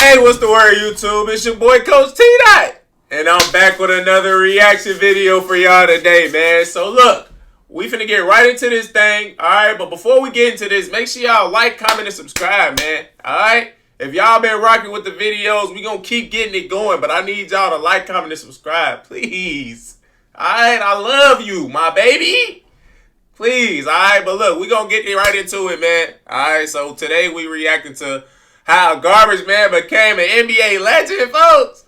Hey, what's the word, YouTube? It's your boy, Coach TDOT. And I'm back with another reaction video for y'all today, man. So look, we finna get right into this thing, alright? But before we get into this, make sure y'all like, comment, and subscribe, man. Alright? If y'all been rocking with the videos, we gonna keep getting it going. But I need y'all to like, comment, and subscribe, please. Alright? I love you, my baby. Please, alright? But look, we gonna get right into it, man. Alright, so today we reacting to how Garbage Man became an NBA legend, folks.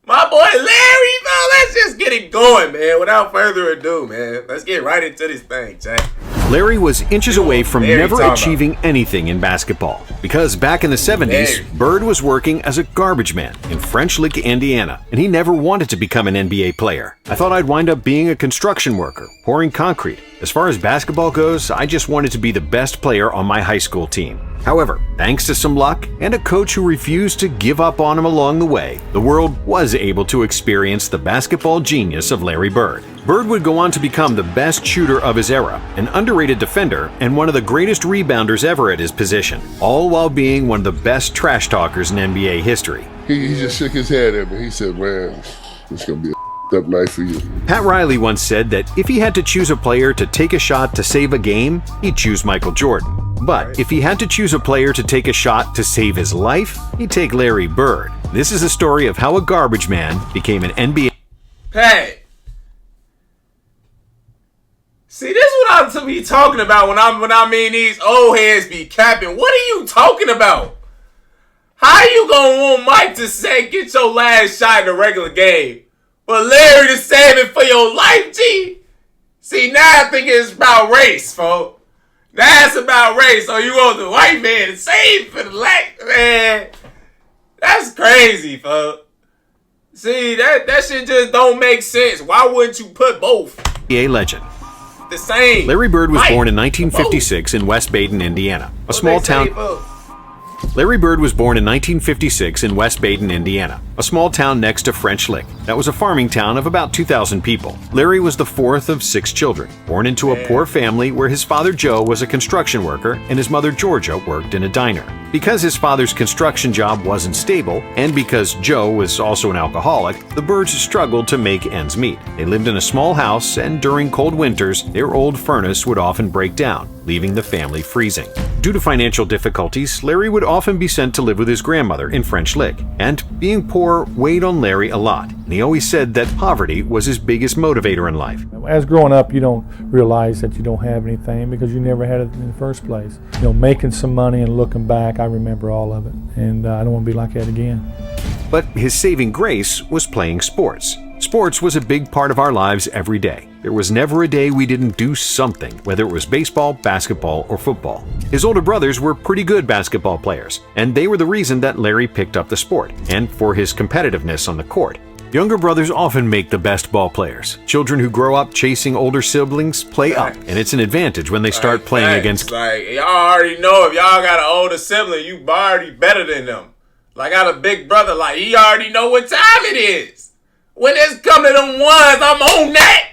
My boy Larry, bro. Let's just get it going, man. Without further ado, man. Let's get right into this thing, Jack. Larry was inches away from never achieving anything in basketball because back in the 70s, Bird was working as a garbage man in French Lick, Indiana, and he never wanted to become an NBA player. I thought I'd wind up being a construction worker, pouring concrete. As far as basketball goes, I just wanted to be the best player on my high school team. However, thanks to some luck and a coach who refused to give up on him along the way, the world was able to experience the basketball genius of Larry Bird. Bird would go on to become the best shooter of his era, an underrated defender, and one of the greatest rebounders ever at his position, all while being one of the best trash talkers in NBA history. He just shook his head at me. He said, man, it's going to be up night for you. Pat Riley once said that if he had to choose a player to take a shot to save a game, he'd choose Michael Jordan. But if he had to choose a player to take a shot to save his life, he'd take Larry Bird. This is a story of how a garbage man became an NBA. Pat. See, this is what I'm to be talking about when I mean these old heads be capping. What are you talking about? How you gonna want Mike to say get your last shot in a regular game, but Larry to save it for your life, G? See, now I think it's about race, folks. Now it's about race. So you want the white man to save for the black man? That's crazy, folks. See, that shit just don't make sense. Why wouldn't you put both? NBA legend. The same. Larry Bird was born in 1956 in West Baden, Indiana, a small town. Larry Bird was born in 1956 in West Baden, Indiana, a small town next to French Lick. That was a farming town of about 2,000 people. Larry was the fourth of 6 children, born into a poor family where his father Joe was a construction worker and his mother Georgia worked in a diner. Because his father's construction job wasn't stable, and because Joe was also an alcoholic, the Birds struggled to make ends meet. They lived in a small house, and during cold winters, their old furnace would often break down, leaving the family freezing. Due to financial difficulties, Larry would often be sent to live with his grandmother in French Lick, and being poor weighed on Larry a lot, and he always said that poverty was his biggest motivator in life. As growing up, you don't realize that you don't have anything because you never had it in the first place. You know, making some money and looking back, I remember all of it, and I don't want to be like that again. But his saving grace was playing sports. Sports was a big part of our lives every day. There was never a day we didn't do something, whether it was baseball, basketball, or football. His older brothers were pretty good basketball players, and they were the reason that Larry picked up the sport, and for his competitiveness on the court. Younger brothers often make the best ball players. Children who grow up chasing older siblings play up, and it's an advantage when they start playing against. Like, y'all already know if y'all got an older sibling, you already better than them. Like, I got a big brother, like, he already know what time it is. When it's coming to them ones, I'm on that.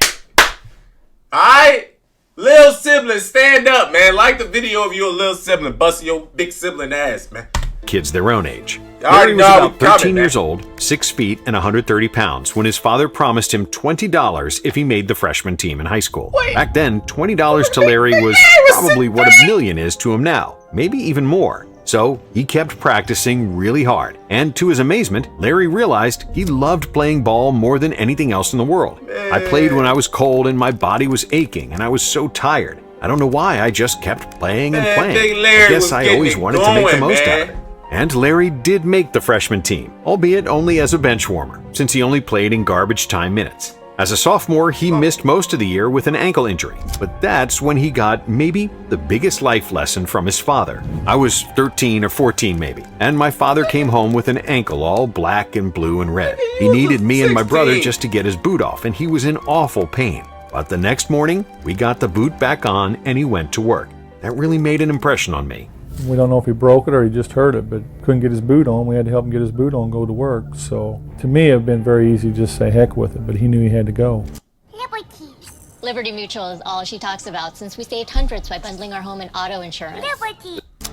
Alright? Little sibling, stand up, man. Like the video of your little sibling busting your big sibling ass, man. Kids their own age. Larry was about 13 years old, 6 feet, and 130 pounds when his father promised him $20 if he made the freshman team in high school. Back then, $20 to Larry was probably what $1 million is to him now, maybe even more. So he kept practicing really hard, and to his amazement, Larry realized he loved playing ball more than anything else in the world. I played when I was cold and my body was aching and I was so tired. I don't know why, I just kept playing and playing. I guess I always wanted to make the most out of it. And Larry did make the freshman team, albeit only as a bench warmer, since he only played in garbage time minutes. As a sophomore, he missed most of the year with an ankle injury, but that's when he got maybe the biggest life lesson from his father. I was 13 or 14 maybe, and my father came home with an ankle all black and blue and red. He needed me and my brother just to get his boot off, and he was in awful pain. But the next morning, we got the boot back on and he went to work. That really made an impression on me. We don't know if he broke it or he just hurt it, but couldn't get his boot on. We had to help him get his boot on and go to work. So to me, it would have been very easy to just say heck with it, but he knew he had to go. Liberty Mutual is all she talks about since we saved hundreds by bundling our home and auto insurance.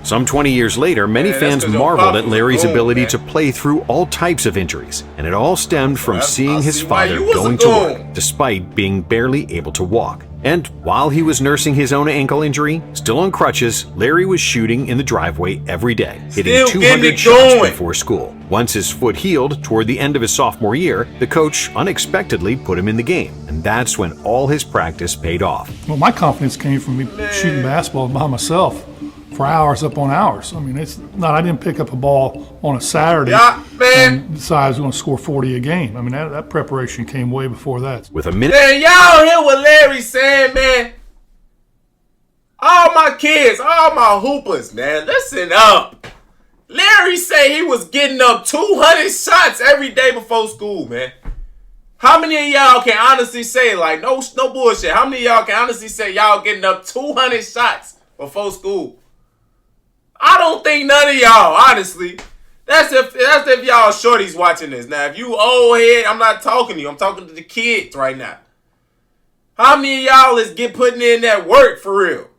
Some 20 years later, many Man, that's fans 'cause your marveled pop at was Larry's a goon, ability man. to play through all types of injuries, and it all stemmed from seeing I his see why father you was a going to work goon. despite being barely able to walk. And while he was nursing his own ankle injury, still on crutches, Larry was shooting in the driveway every day, hitting Still 200 getting it shots going. before school. Once his foot healed toward the end of his sophomore year, the coach unexpectedly put him in the game, and that's when all his practice paid off. Well, my confidence came from me shooting basketball by myself for hours upon hours. I mean, it's not, I didn't pick up a ball on a Saturday Yeah, man. and decide I was going to score 40 a game. I mean, that preparation came way before that. With a minute Man, y'all hear what Larry's saying, man? All my kids, all my hoopers, man, listen up. Larry say he was getting up 200 shots every day before school, man. How many of y'all can honestly say, like, no bullshit, how many of y'all can honestly say y'all getting up 200 shots before school? I don't think none of y'all, honestly. That's if y'all shorties watching this. Now, if you old head, I'm not talking to you. I'm talking to the kids right now. How many of y'all is putting in that work for real?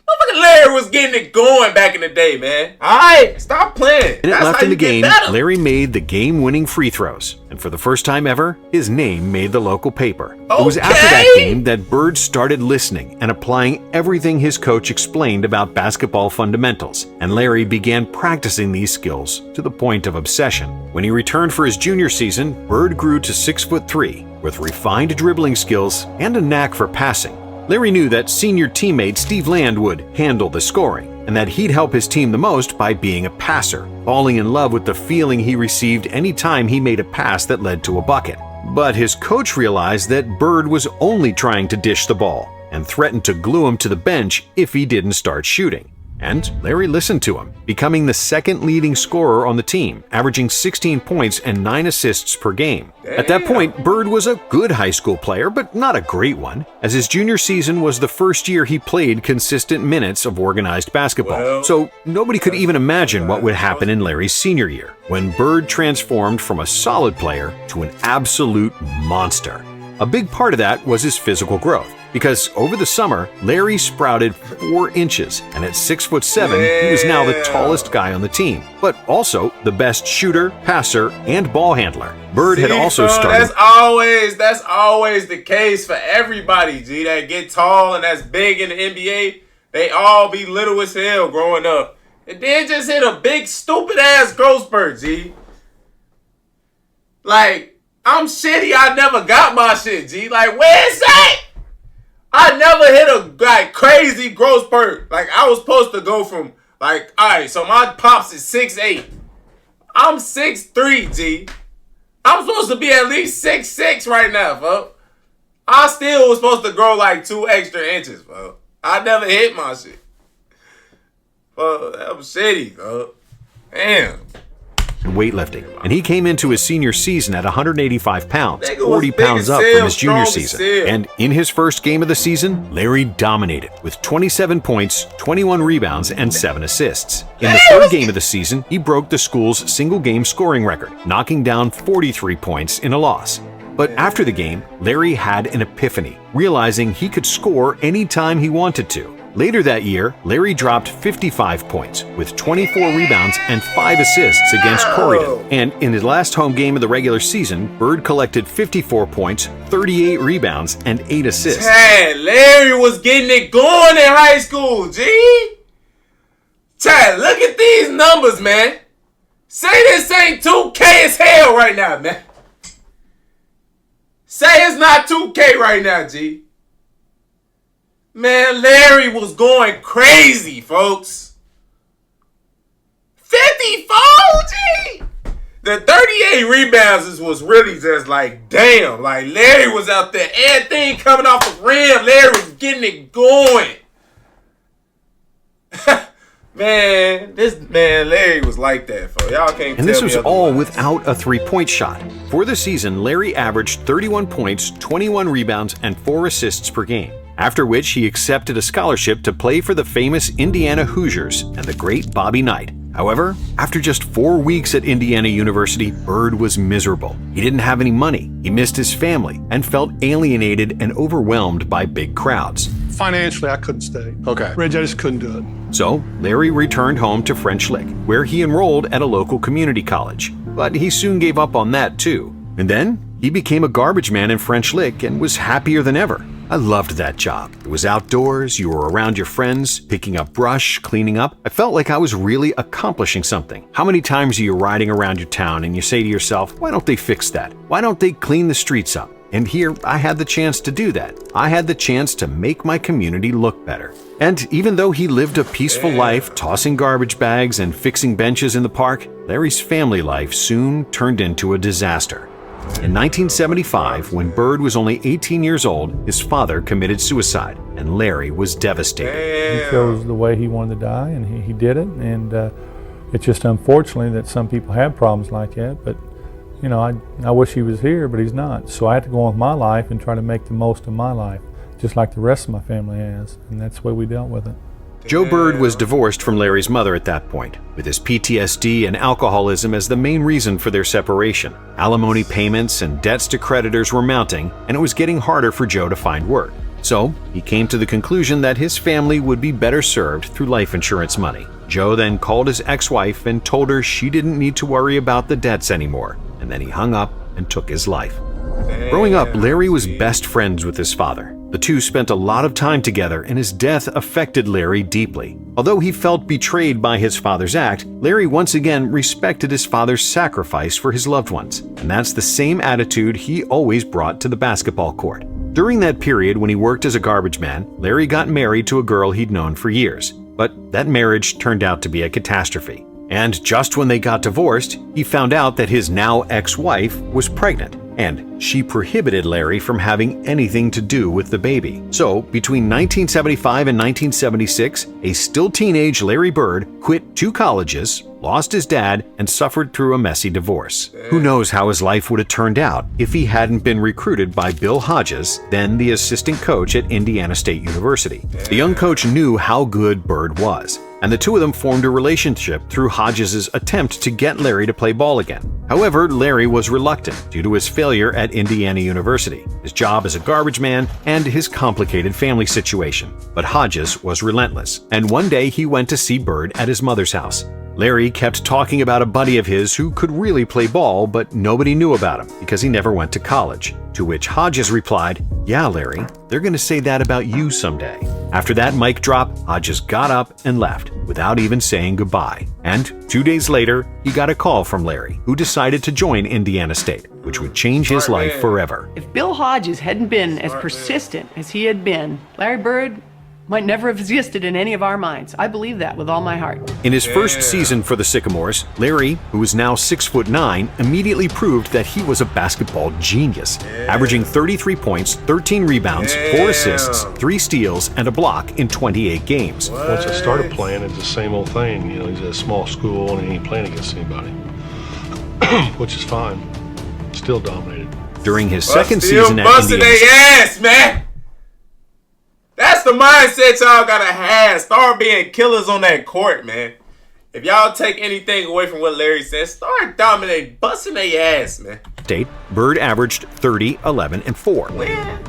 Motherfucking Larry was getting it going back in the day, man. Alright, stop playing. minute That's left how in the you get game, better. Larry made the game-winning free throws, and for the first time ever, his name made the local paper. It was after that Okay. game that Bird started listening and applying everything his coach explained about basketball fundamentals, and Larry began practicing these skills to the point of obsession. When he returned for his junior season, Bird grew to 6'3", with refined dribbling skills and a knack for passing. Larry knew that senior teammate Steve Land would handle the scoring, and that he'd help his team the most by being a passer, falling in love with the feeling he received any time he made a pass that led to a bucket. But his coach realized that Bird was only trying to dish the ball, and threatened to glue him to the bench if he didn't start shooting. And Larry listened to him, becoming the second leading scorer on the team, averaging 16 points and 9 assists per game. At that point, Bird was a good high school player, but not a great one, as his junior season was the first year he played consistent minutes of organized basketball. Well, So nobody could even imagine what would happen in Larry's senior year, when Bird transformed from a solid player to an absolute monster. A big part of that was his physical growth, because over the summer, Larry sprouted 4 inches, and at 6'7", he was now the tallest guy on the team, but also the best shooter, passer, and ball handler. Bird had See, also son, started. That's always the case for everybody, G. That get tall and that's big in the NBA. They all be little as hell growing up. And then just hit a big stupid ass growth spurt, G. Like, I'm shitty. I never got my shit, G. Like, where's that? I never hit a like crazy growth spurt. Like, I was supposed to go from like, all right, so my pops is 6'8". I'm 6'3", G. I'm supposed to be at least 6'6" right now, folks. I still was supposed to grow like 2 extra inches, folks. I never hit my shit. That was shitty, folks. Damn. weightlifting, and he came into his senior season at 185 pounds, Nigga was 40 big pounds as up hell, from his junior strong as season. hell. And in his first game of the season, Larry dominated with 27 points, 21 rebounds, and 7 assists. In the third game of the season, he broke the school's single-game scoring record, knocking down 43 points in a loss. But after the game, Larry had an epiphany, realizing he could score anytime he wanted to. Later that year, Larry dropped 55 points with 24 rebounds and 5 assists against Corydon. And in his last home game of the regular season, Bird collected 54 points, 38 rebounds, and 8 assists. Chad, Larry was getting it going in high school, G. Chad, look at these numbers, man. Say this ain't 2K as hell right now, man. Say it's not 2K right now, G. Man, Larry was going crazy, folks. 54, G. The 38 rebounds was really just like, damn. Like, Larry was out there. Everything coming off the rim. Larry was getting it going. Larry was like that, folks. Y'all can't And tell this me was all otherwise. without a three-point shot. For the season, Larry averaged 31 points, 21 rebounds, and 4 assists per game. After which he accepted a scholarship to play for the famous Indiana Hoosiers and the great Bobby Knight. However, after just 4 weeks at Indiana University, Bird was miserable. He didn't have any money, he missed his family, and felt alienated and overwhelmed by big crowds. Financially, I couldn't stay. Okay. Reg, I just couldn't do it. So, Larry returned home to French Lick, where he enrolled at a local community college. But he soon gave up on that too. And then, he became a garbage man in French Lick and was happier than ever. I loved that job. It was outdoors, you were around your friends, picking up brush, cleaning up. I felt like I was really accomplishing something. How many times are you riding around your town and you say to yourself, why don't they fix that? Why don't they clean the streets up? And here, I had the chance to do that. I had the chance to make my community look better. And even though he lived a peaceful life, tossing garbage bags and fixing benches in the park, Larry's family life soon turned into a disaster. In 1975, when Bird was only 18 years old, his father committed suicide, and Larry was devastated. He chose the way he wanted to die, and he did it. And it's just unfortunately that some people have problems like that. But you know, I wish he was here, but he's not. So I had to go on with my life and try to make the most of my life, just like the rest of my family has. And that's the way we dealt with it. Joe Bird was divorced from Larry's mother at that point, with his PTSD and alcoholism as the main reason for their separation. Alimony payments and debts to creditors were mounting, and it was getting harder for Joe to find work. So, he came to the conclusion that his family would be better served through life insurance money. Joe then called his ex-wife and told her she didn't need to worry about the debts anymore, and then he hung up and took his life. Growing up, Larry was best friends with his father. The two spent a lot of time together, and his death affected Larry deeply. Although he felt betrayed by his father's act, Larry once again respected his father's sacrifice for his loved ones, and that's the same attitude he always brought to the basketball court. During that period when he worked as a garbage man, Larry got married to a girl he'd known for years, but that marriage turned out to be a catastrophe. And just when they got divorced, he found out that his now ex-wife was pregnant, and she prohibited Larry from having anything to do with the baby. So, between 1975 and 1976, a still teenage Larry Bird quit 2 colleges, lost his dad, and suffered through a messy divorce. Who knows how his life would have turned out if he hadn't been recruited by Bill Hodges, then the assistant coach at Indiana State University. The young coach knew how good Bird was, and the two of them formed a relationship through Hodges' attempt to get Larry to play ball again. However, Larry was reluctant due to his failure at Indiana University, his job as a garbage man, and his complicated family situation. But Hodges was relentless, and one day he went to see Bird at his mother's house. Larry kept talking about a buddy of his who could really play ball, but nobody knew about him because he never went to college. To which Hodges replied, "Yeah, Larry, they're going to say that about you someday." After that mic drop, Hodges got up and left without even saying goodbye. And 2 days later, he got a call from Larry, who decided to join Indiana State, which would change his life forever. If Bill Hodges hadn't been as persistent as he had been, Larry Bird might never have existed in any of our minds. I believe that with all my heart. In his first season for the Sycamores, Larry, who is now 6'9", immediately proved that he was a basketball genius, averaging 33 points, 13 rebounds, 4 assists, 3 steals, and a block in 28 games. Once I started playing, it's the same old thing. You know, he's at a small school and he ain't playing against anybody, which is fine. Still dominated. During his second season at busting Indiana, their ass, man. That's the mindset y'all gotta have. Start being killers on that court, man. If y'all take anything away from what Larry said, start dominating, busting their ass, man. State, Bird averaged 30, 11, and 4.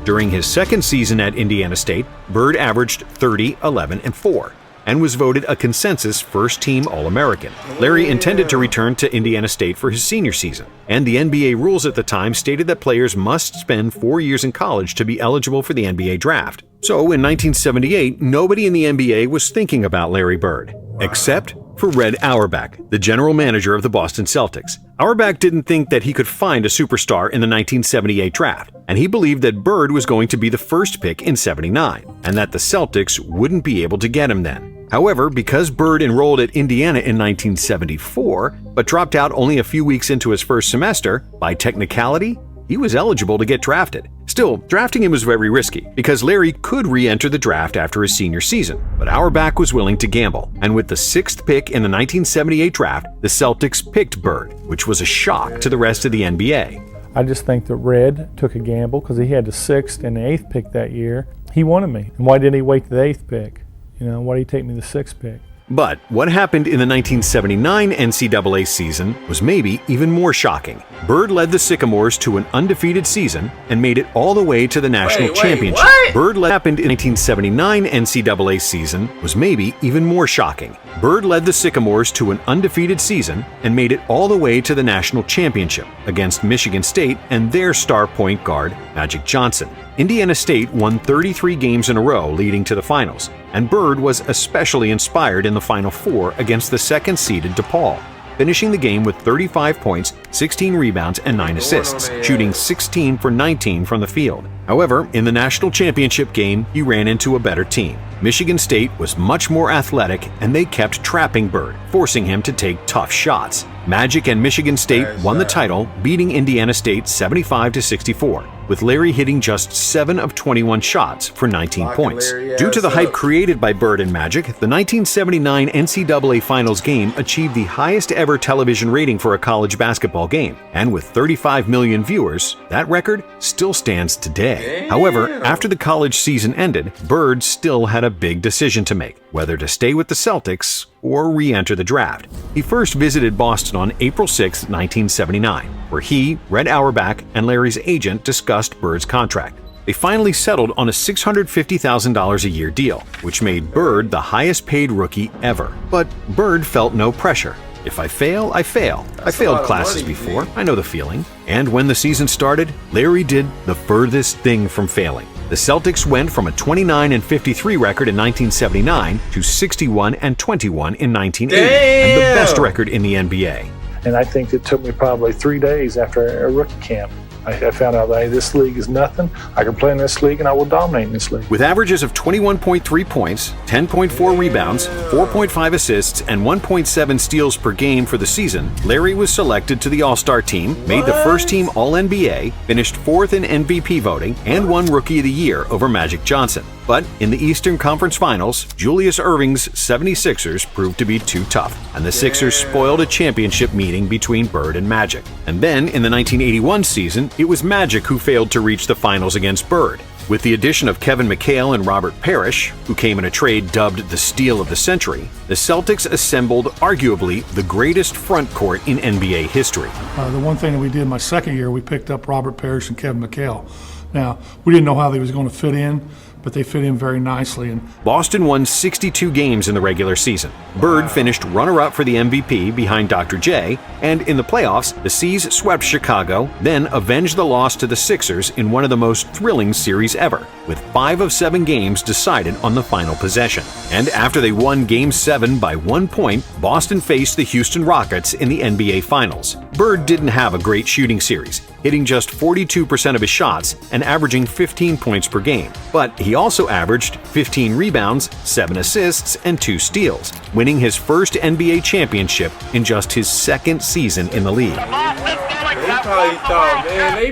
During his second season at Indiana State, Bird averaged 30, 11, and 4, and was voted a consensus first-team All-American. Larry intended to return to Indiana State for his senior season, and the NBA rules at the time stated that players must spend 4 years in college to be eligible for the NBA draft. So in 1978, nobody in the NBA was thinking about Larry Bird, except for Red Auerbach, the general manager of the Boston Celtics. Auerbach didn't think that he could find a superstar in the 1978 draft, and he believed that Bird was going to be the first pick in '79, and that the Celtics wouldn't be able to get him then. However, because Bird enrolled at Indiana in 1974, but dropped out only a few weeks into his first semester, by technicality, he was eligible to get drafted. Still, drafting him was very risky, because Larry could re-enter the draft after his senior season, but Auerbach was willing to gamble, and with the 6th pick in the 1978 draft, the Celtics picked Bird, which was a shock to the rest of the NBA. I just think that Red took a gamble because he had the 6th and the 8th pick that year. He wanted me. And why didn't he wait to the 8th pick? You know, why did he take me the 6th pick? But what happened in the 1979 NCAA season was maybe even more shocking. Bird led the Sycamores to an undefeated season and made it all the way to the national championship. What? Bird happened in 1979 NCAA season was maybe even more shocking. Bird led the Sycamores to an undefeated season and made it all the way to the national championship against Michigan State and their star point guard, Magic Johnson. Indiana State won 33 games in a row leading to the finals, and Bird was especially inspired in the Final Four against the second-seeded DePaul, finishing the game with 35 points, 16 rebounds, and 9 assists, shooting 16 for 19 from the field. However, in the national championship game, he ran into a better team. Michigan State was much more athletic, and they kept trapping Bird, forcing him to take tough shots. Magic and Michigan State won the title, beating Indiana State 75-64. With Larry hitting just 7 of 21 shots for 19 points. Due to the hype created by Bird and Magic, the 1979 NCAA Finals game achieved the highest ever television rating for a college basketball game, and with 35 million viewers, that record still stands today. Damn. However, after the college season ended, Bird still had a big decision to make, whether to stay with the Celtics or re-enter the draft. He first visited Boston on April 6, 1979, where he, Red Auerbach, and Larry's agent discussed Bird's contract. They finally settled on a $650,000 a year deal, which made Bird the highest-paid rookie ever. But Bird felt no pressure. If I fail, I fail. I failed classes before. I know the feeling. And when the season started, Larry did the furthest thing from failing. The Celtics went from a 29-53 record in 1979 to 61-21 in 1980, and the best record in the NBA. And I think it took me probably 3 days after a rookie camp. I found out that, hey, this league is nothing. I can play in this league and I will dominate in this league. With averages of 21.3 points, 10.4 rebounds, 4.5 assists, and 1.7 steals per game for the season, Larry was selected to the All-Star team, made the first team All-NBA, finished 4th in MVP voting, and won Rookie of the Year over Magic Johnson. But in the Eastern Conference Finals, Julius Erving's 76ers proved to be too tough, and the Sixers spoiled a championship meeting between Bird and Magic. And then, in the 1981 season, it was Magic who failed to reach the finals against Bird. With the addition of Kevin McHale and Robert Parrish, who came in a trade dubbed the Steal of the Century, the Celtics assembled arguably the greatest front court in NBA history. The one thing that we did my second year, we picked up Robert Parrish and Kevin McHale. Now, we didn't know how they was going to fit in, but they fit in very nicely. And Boston won 62 games in the regular season. Bird finished runner-up for the MVP behind Dr. J, and in the playoffs, the C's swept Chicago, then avenged the loss to the Sixers in one of the most thrilling series ever, with 5 of 7 games decided on the final possession. And after they won Game 7 by 1 point, Boston faced the Houston Rockets in the NBA Finals. Bird didn't have a great shooting series, hitting just 42% of his shots and averaging 15 points per game. But he also averaged 15 rebounds, 7 assists, and 2 steals, winning his first NBA championship in just his second season in the league. They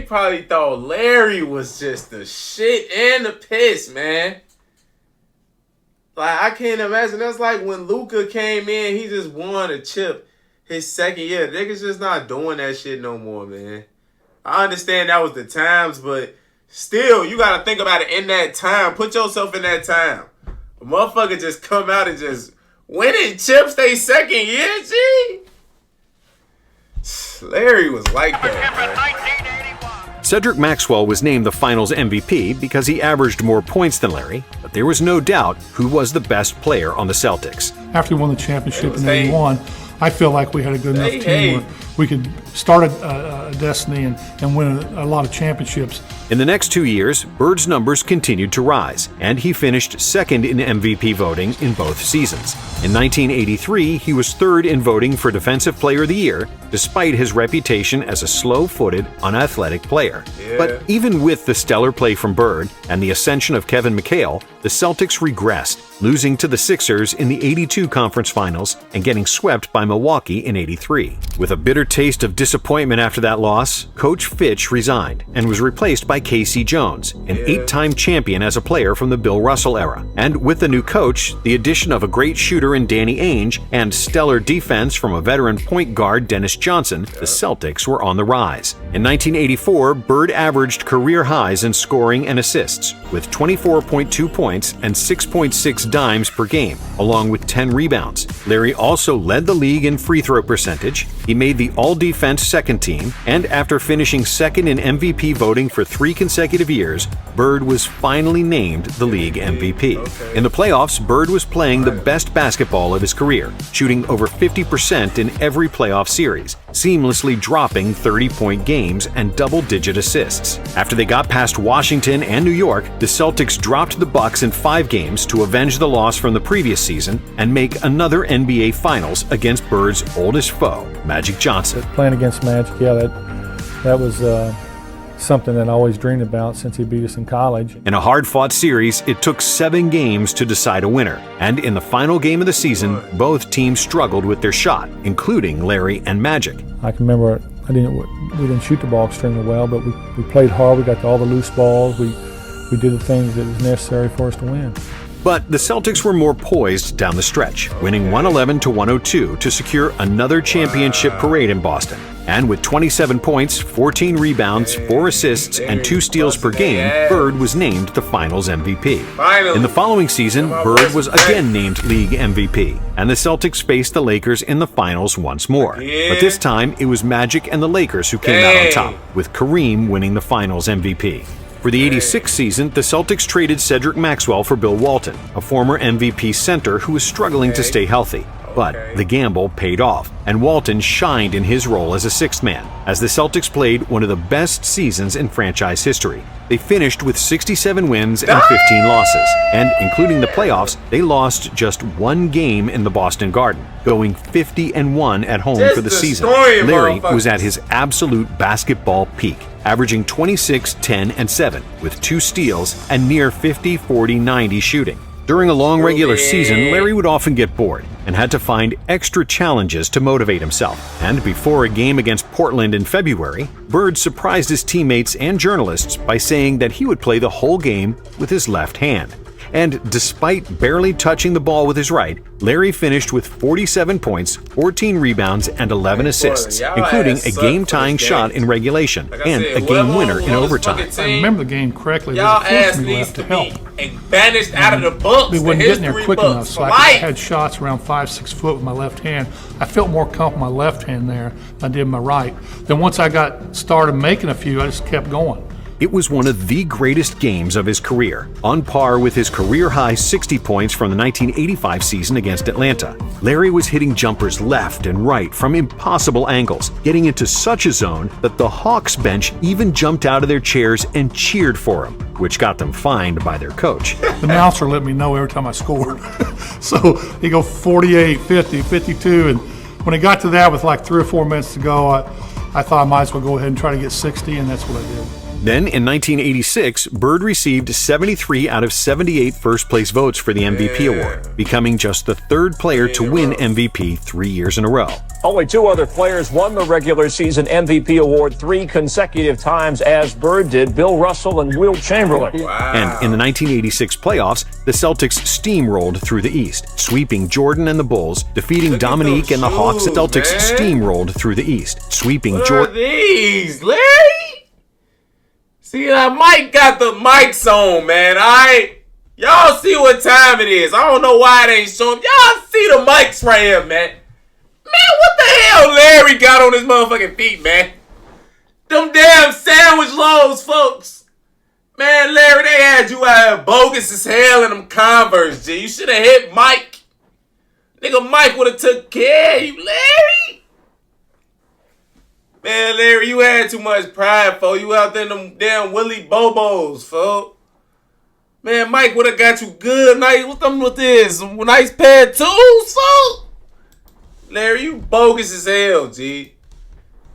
probably thought Larry was just the shit and the piss, man. Like, I can't imagine. That's like when Luka came in, he just won a chip his second year. Niggas just not doing that shit no more, man. I understand that was the times, but still, you got to think about it in that time. Put yourself in that time. A motherfucker just come out and just winning chips they second year, G? Larry was like that, man. Cedric Maxwell was named the Finals MVP because he averaged more points than Larry, but there was no doubt who was the best player on the Celtics. after we won the championship in '81, I feel like we had a good enough team where we could start a destiny and win a lot of championships. In the next 2 years, Bird's numbers continued to rise, and he finished second in MVP voting in both seasons. In 1983, he was third in voting for Defensive Player of the Year, despite his reputation as a slow-footed, unathletic player. But even with the stellar play from Bird and the ascension of Kevin McHale, the Celtics regressed, losing to the Sixers in the '82 Conference Finals and getting swept by Milwaukee in '83. With a bitter bitter taste of disappointment after that loss, Coach Fitch resigned and was replaced by Casey Jones, an 8-time champion as a player from the Bill Russell era. And with the new coach, the addition of a great shooter in Danny Ainge and stellar defense from a veteran point guard Dennis Johnson, the Celtics were on the rise. In 1984, Bird averaged career highs in scoring and assists, with 24.2 points and 6.6 dimes per game, along with 10 rebounds. Larry also led the league in free throw percentage. He made the all-defense second team, and after finishing second in MVP voting for 3 consecutive years, Bird was finally named the league MVP. In the playoffs, Bird was playing the best basketball of his career, shooting over 50% in every playoff series, seamlessly dropping 30-point games and double-digit assists. After they got past Washington and New York, the Celtics dropped the Bucks in 5 games to avenge the loss from the previous season and make another NBA Finals against Bird's oldest foe, Magic Johnson. Playing against Magic, that was something that I always dreamed about since he beat us in college. In a hard-fought series, it took 7 games to decide a winner, and in the final game of the season, both teams struggled with their shot, including Larry and Magic. I can remember we didn't shoot the ball extremely well, but we played hard. We got to all the loose balls. We did the things that was necessary for us to win. But the Celtics were more poised down the stretch, winning 111-102 to secure another championship parade in Boston. And with 27 points, 14 rebounds, 4 assists, and 2 steals per game, Bird was named the Finals MVP. In the following season, Bird was again named League MVP, and the Celtics faced the Lakers in the Finals once more. But this time, it was Magic and the Lakers who came out on top, with Kareem winning the Finals MVP. For the '86 season, the Celtics traded Cedric Maxwell for Bill Walton, a former MVP center who was struggling to stay healthy. But the gamble paid off, and Walton shined in his role as a sixth man, as the Celtics played one of the best seasons in franchise history. They finished with 67 wins and 15 losses, and including the playoffs, they lost just 1 game in the Boston Garden, going 50-1 at home for the season. Larry was at his absolute basketball peak, averaging 26, 10, and 7, with 2 steals and near 50, 40, 90 shooting. During a long regular season, Larry would often get bored and had to find extra challenges to motivate himself. And before a game against Portland in February, Bird surprised his teammates and journalists by saying that he would play the whole game with his left hand. And despite barely touching the ball with his right, Larry finished with 47 points, 14 rebounds, and 11 assists, including a game-tying shot in regulation and a game winner in overtime. If I remember the game correctly, y'all there ass was a force me needs left to to help. be banished out of the books. They wasn't getting there quick enough, so I Life. had shots around 5-6 foot with my left hand. I felt more comfortable with my left hand there than I did my right. Then once I got started making a few, I just kept going. It was one of the greatest games of his career, on par with his career-high 60 points from the 1985 season against Atlanta. Larry was hitting jumpers left and right from impossible angles, getting into such a zone that the Hawks bench even jumped out of their chairs and cheered for him, which got them fined by their coach. The announcer let me know every time I scored. So he'd go 48, 50, 52, and when it got to that with like 3 or 4 minutes to go, I thought I might as well go ahead and try to get 60, and that's what I did. Then, in 1986, Bird received 73 out of 78 first-place votes for the MVP award, becoming just the 3rd player to win MVP 3 years in a row. Only 2 other players won the regular season MVP award 3 consecutive times, as Bird did, Bill Russell and Wilt Chamberlain. Wow. And in the 1986 playoffs, the Celtics steamrolled through the East, sweeping Jordan and the Bulls, defeating Dominique and the Hawks. The Celtics steamrolled through the East, sweeping Jordan. These, Larry? See, Mike got the mics on, man, alright? Y'all see what time it is. I don't know why it ain't showing. Y'all see the mics right here, man. Man, what the hell Larry got on his motherfucking feet, man? Them damn sandwich loaves, folks. Man, Larry, they had you out here bogus as hell in them Converse, G. You should have hit Mike. Nigga, Mike would have took care of you, Larry. Man, Larry, you had too much pride, fo. You out there in them damn Willie Bobos, fo. Man, Mike would have got you good. Nice, what's up with this? Some nice pair of tools, fo. Larry, you bogus as hell, G.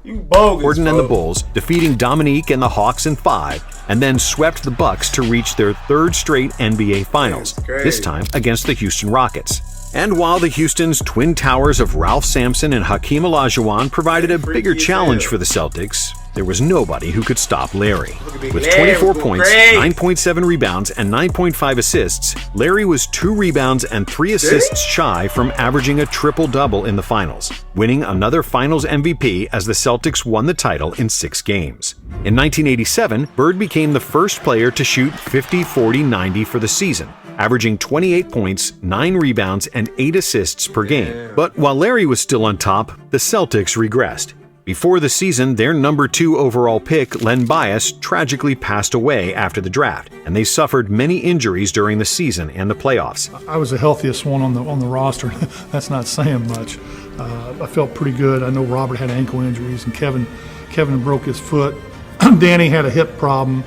You bogus, Jordan fo. and the Bulls, defeating Dominique and the Hawks in 5, and then swept the Bucks to reach their 3rd straight NBA Finals, this time against the Houston Rockets. And while the Houston's twin towers of Ralph Sampson and Hakeem Olajuwon provided a bigger challenge for the Celtics, there was nobody who could stop Larry. With 24 points, 9.7 rebounds, and 9.5 assists, Larry was 2 rebounds and 3 assists shy from averaging a triple-double in the finals, winning another Finals MVP as the Celtics won the title in 6 games. In 1987, Bird became the first player to shoot 50-40-90 for the season, averaging 28 points, 9 rebounds, and 8 assists per game. But while Larry was still on top, the Celtics regressed. Before the season, their number 2 overall pick, Len Bias, tragically passed away after the draft, and they suffered many injuries during the season and the playoffs. I was the healthiest one on the roster. That's not saying much. I felt pretty good. I know Robert had ankle injuries, and Kevin broke his foot. Danny had a hip problem.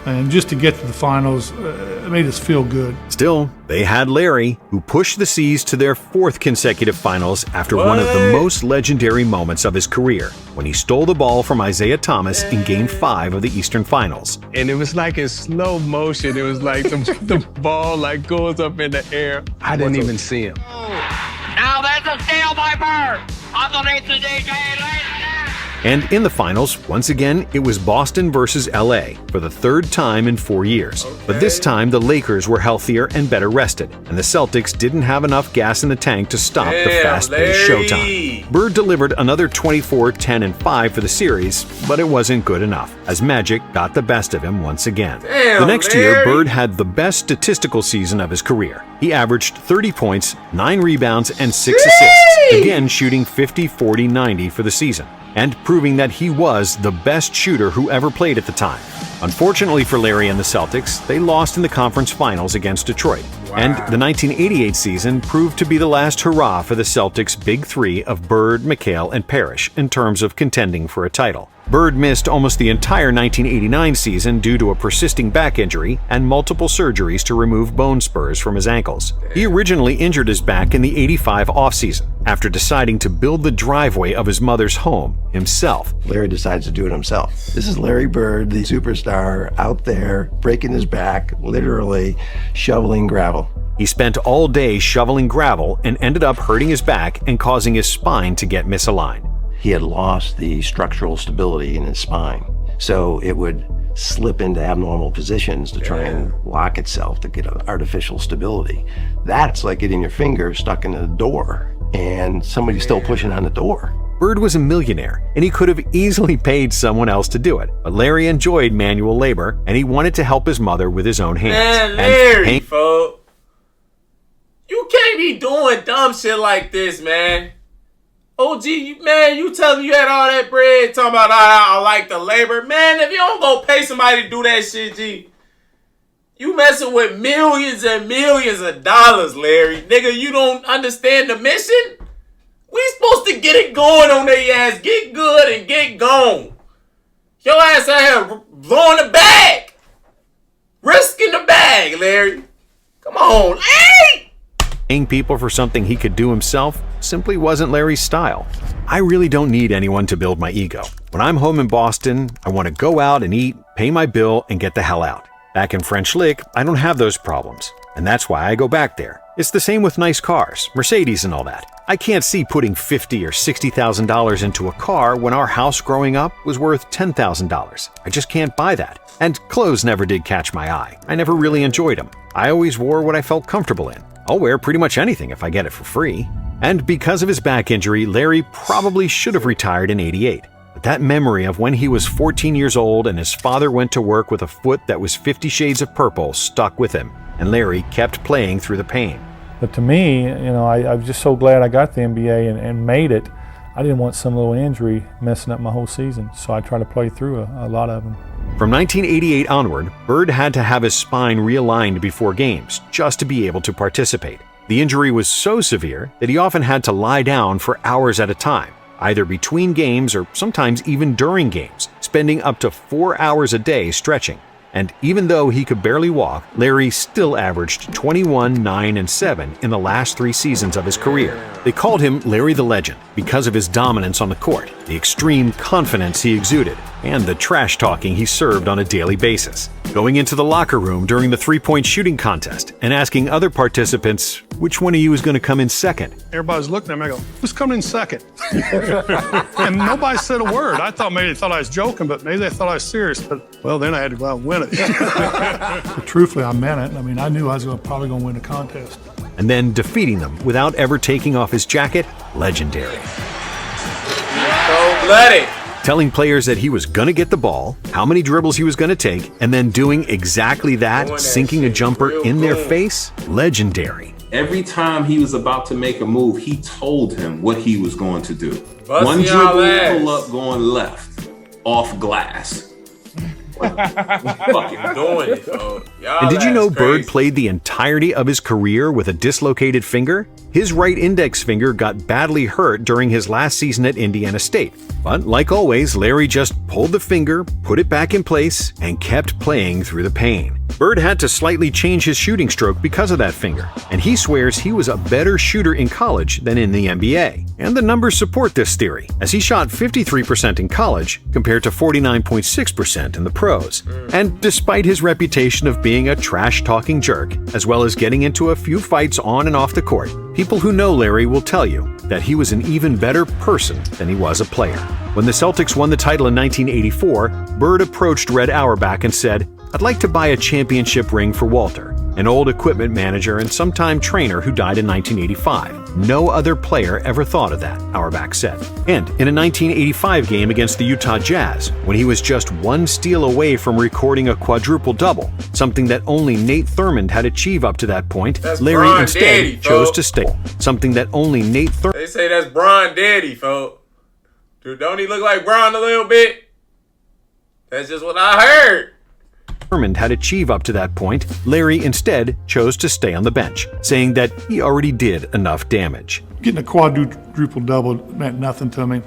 And just to get to the finals, it made us feel good. Still, they had Larry, who pushed the C's to their 4th consecutive finals after one of the most legendary moments of his career, when he stole the ball from Isaiah Thomas in Game 5 of the Eastern Finals. And it was like in slow motion. It was like the ball like goes up in the air. I didn't even see him. Now there's a steal by Bird. Underneath the DJ. And in the finals, once again, it was Boston versus LA for the 3rd time in 4 years. But this time, the Lakers were healthier and better rested, and the Celtics didn't have enough gas in the tank to stop the fast-paced showtime. Bird delivered another 24, 10, and 5 for the series, but it wasn't good enough, as Magic got the best of him once again. The next year, Bird had the best statistical season of his career. He averaged 30 points, 9 rebounds, and 6 assists, again shooting 50-40-90 for the season, and proving that he was the best shooter who ever played at the time. Unfortunately for Larry and the Celtics, they lost in the conference finals against Detroit. And the 1988 season proved to be the last hurrah for the Celtics' big 3 of Bird, McHale, and Parrish in terms of contending for a title. Bird missed almost the entire 1989 season due to a persisting back injury and multiple surgeries to remove bone spurs from his ankles. He originally injured his back in the 85 offseason after deciding to build the driveway of his mother's home himself. Larry decides to do it himself. This is Larry Bird, the superstar, out there breaking his back, literally shoveling gravel. He spent all day shoveling gravel and ended up hurting his back and causing his spine to get misaligned. He had lost the structural stability in his spine, so it would slip into abnormal positions to try and lock itself to get an artificial stability. That's like getting your finger stuck in a door and somebody's still pushing on the door. Bird was a millionaire, and he could have easily paid someone else to do it. But Larry enjoyed manual labor, and he wanted to help his mother with his own hands. Man, Larry, folks. You can't be doing dumb shit like this, man. OG, man, you tell me you had all that bread, talking about I like the labor. Man, if you don't go pay somebody to do that shit, G, you messing with millions and millions of dollars, Larry. Nigga, you don't understand the mission? We supposed to get it going on their ass, get good and get gone. Your ass out here blowing the bag. Risking the bag, Larry. Come on, Larry! Paying people for something he could do himself simply wasn't Larry's style. I really don't need anyone to build my ego. When I'm home in Boston, I want to go out and eat, pay my bill, and get the hell out. Back in French Lick, I don't have those problems, and that's why I go back there. It's the same with nice cars, Mercedes and all that. I can't see putting $50,000 or $60,000 into a car when our house growing up was worth $10,000. I just can't buy that. And clothes never did catch my eye. I never really enjoyed them. I always wore what I felt comfortable in. I'll wear pretty much anything if I get it for free. And because of his back injury, Larry probably should have retired in '88. But that memory of when he was 14 years old and his father went to work with a foot that was 50 shades of purple stuck with him, and Larry kept playing through the pain. But to me, I was just so glad I got the NBA and made it. I didn't want some little injury messing up my whole season, so I tried to play through a lot of them. From 1988 onward, Bird had to have his spine realigned before games just to be able to participate. The injury was so severe that he often had to lie down for hours at a time, either between games or sometimes even during games, spending up to 4 hours a day stretching. And even though he could barely walk, Larry still averaged 21, 9, and 7 in the last 3 seasons of his career. They called him Larry the Legend because of his dominance on the court, the extreme confidence he exuded, and the trash talking he served on a daily basis. Going into the locker room during the three-point shooting contest and asking other participants which one of you is going to come in second. Everybody's looking at me, I go, who's coming in second? And nobody said a word. I thought maybe they thought I was joking, but maybe they thought I was serious. But, well, then I had to go out and win it. But truthfully, I meant it. I mean, I knew I was probably going to win the contest. And then defeating them without ever taking off his jacket, legendary. Cold-blooded. Telling players that he was going to get the ball, how many dribbles he was going to take, and then doing exactly that, sinking a jumper in their face, legendary. Every time he was about to make a move, he told him what he was going to do. One Busting y'all dribble, ass. pull up, going left, off glass. Fucking doing it, though. Y'all And did you know ass Bird crazy. played the entirety of his career with a dislocated finger? His right index finger got badly hurt during his last season at Indiana State. But like always, Larry just pulled the finger, put it back in place, and kept playing through the pain. Bird had to slightly change his shooting stroke because of that finger, and he swears he was a better shooter in college than in the NBA. And the numbers support this theory, as he shot 53% in college compared to 49.6% in the pros. And despite his reputation of being a trash-talking jerk, as well as getting into a few fights on and off the court, people who know Larry will tell you that he was an even better person than he was a player. When the Celtics won the title in 1984, Bird approached Red Auerbach and said, "I'd like to buy a championship ring for Walter," an old equipment manager and sometime trainer who died in 1985. No other player ever thought of that, Auerbach said. And in a 1985 game against the Utah Jazz, when he was just one steal away from recording a quadruple-double, something that only Nate Thurmond had achieved up to that point, That's Larry Bron instead Daddy, chose folks. to stay. Something that only Nate Thurmond They say that's Bron Daddy, folks. Dude, don't he look like Bron a little bit? That's just what I heard. had achieved up to that point, Larry instead chose to stay on the bench, saying that he already did enough damage. Getting a quadruple-double meant nothing to me.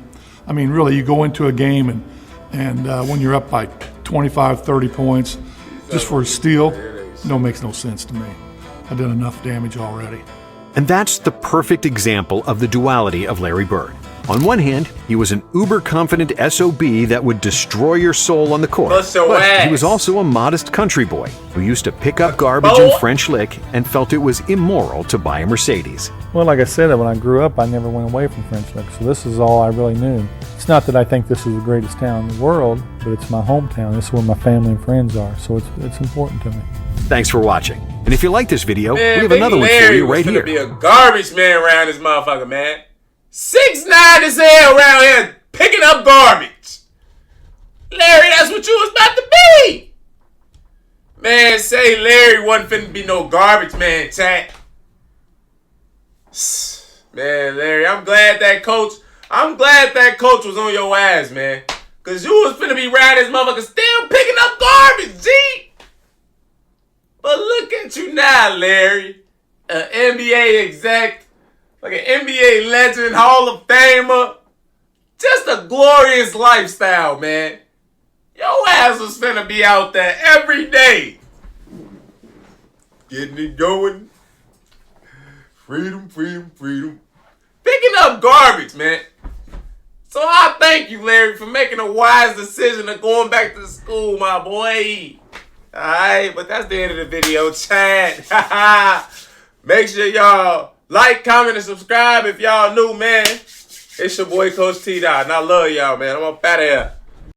I mean, really, you go into a game and when you're up by 25, 30 points, just for a steal, makes no sense to me. I did enough damage already. And that's the perfect example of the duality of Larry Bird. On one hand, he was an uber-confident SOB that would destroy your soul on the court. Bust your But ass. he was also a modest country boy who used to pick up garbage in French Lick and felt it was immoral to buy a Mercedes. Well, like I said, when I grew up, I never went away from French Lick, so this is all I really knew. It's not that I think this is the greatest town in the world, but it's my hometown. This is where my family and friends are, so it's important to me. Thanks for watching. And if you like this video, Man, we have Big another one for Larry you was right finna here. be a garbage man around this motherfucker, man. 6'9" as hell around here picking up garbage. Larry, that's what you was about to be. Man, say Larry wasn't finna be no garbage man, chat. Man, Larry, I'm glad that coach was on your ass, man. Cause you was finna be around this motherfucker still picking up garbage, G. But look at you now, Larry. An NBA exec. Like an NBA legend, Hall of Famer. Just a glorious lifestyle, man. Your ass was finna be out there every day. Getting it going. Freedom, freedom, freedom. Picking up garbage, man. So I thank you, Larry, for making a wise decision of going back to school, my boy. Alright, but that's the end of the video, chat. Make sure y'all like, comment, and subscribe if y'all new, man. It's your boy, Coach TDOT, and I love y'all, man. I'm up out of here.